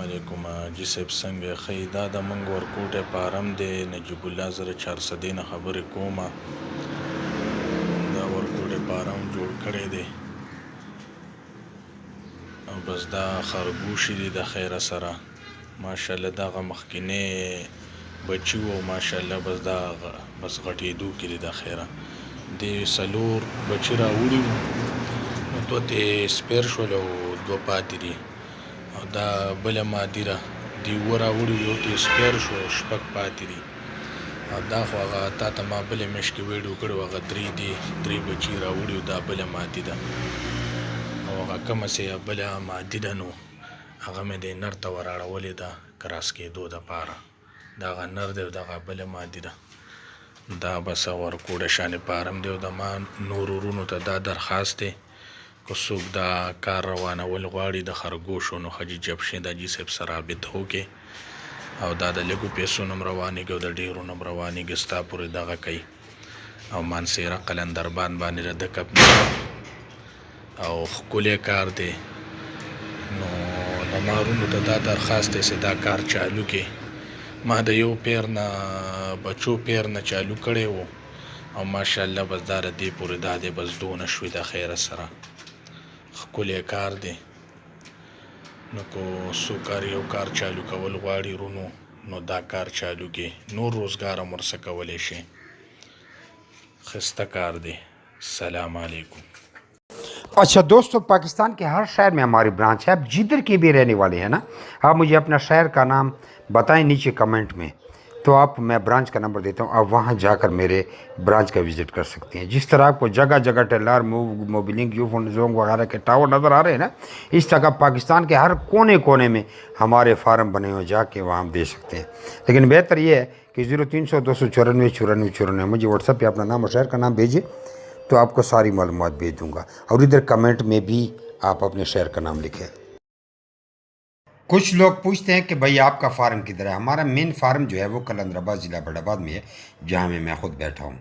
علیکم جی صاحب څنګه ښه دا د موږ ورکوټی فارم دی نجیب الله زه د چارسدې نه خبرې کوم دا ورکوټی فارم جوړ کړی دی او بس دا خرګوشي دي د خیره سره ماشاءالله دغه مخکینی بچي وو ماشاءالله بس غټېدو کې دي د خیره دې څلور بچي راوړي وو نو دوه ترې سپیر شول او دوه پاتې دي او دا بله مادي ده دې اووه راوړي یو ترې سپیر شو شپږ پاتې دي او دا خو هغه تا ته ما بلې میاشت کې ویډیو کړی و هغه درې دي درې بچي راوړي دا بله مادي ده او هغه کومه چې بله مادي ده نو هغه مې د نر ته ور اړولې ده کراس کېدو دپاره دا هغه نر دی او دغه بله مادي ده دا بس ورکوټی شانې فارم دی او د ما نورو وروڼو ته دا درخواست دی که څوک دا کار روانول غواړي د خرګوشو نو حاجي جبشین د حاجي صاحب سره رابطه وکړي او دا د لږو پیسو نه هم روانېږي او د ډېرو نه هم روانېږي ستا پورې دغه کوي او مانسیره قلندربان باندې د کپ او ښکلی کار دی نو د ما وروڼو ته دا درخواست دی چې دا کار چالو کې ما د یو پیر نه بچو پیر نه چالو کړی و او ماشاءالله بس دا د دې پورې دا دی بس دونه شوي د خیره سره ښکلی کار دی نو که څوک یو کار چالو کول غواړي وروڼو نو دا کار چالو کې نور روزګار هم ورڅه کولی شي ښایسته کار دی سلام علیکم अच्छा दोस्तों, पाकिस्तान के हर शहर में हमारी ब्रांच है। आप जिधर के भी रहने वाले हैं ना, आप मुझे अपना शहर का नाम बताएं नीचे कमेंट में, तो मैं ब्रांच का नंबर देता हूं, आप वहां जाकर मेरे ब्रांच का विज़िट कर सकते हैं। जिस तरह आपको जगह जगह टेलर मोबिलिंग यूफोन जोंग वगैरह के टावर नज़र आ रहे हैं ना, इस तरह पाकिस्तान के हर कोने कोने में हमारे फार्म बने हुए, जाके वहाँ आप दे सकते हैं। लेकिन बेहतर ये है कि 0300-294-94-94 मुझे व्हाट्सएप पर अपना नाम और शहर का नाम भेजिए, तो आपको सारी मालूमात भेज दूंगा। और इधर कमेंट में भी आप अपने शहर का नाम लिखें। कुछ लोग पूछते हैं कि भाई आपका फार्म किधर है। हमारा मेन फार्म जो है वो कलंदराबाद ज़िला बड़ाबाद में है, जहाँ मैं खुद बैठा हूँ।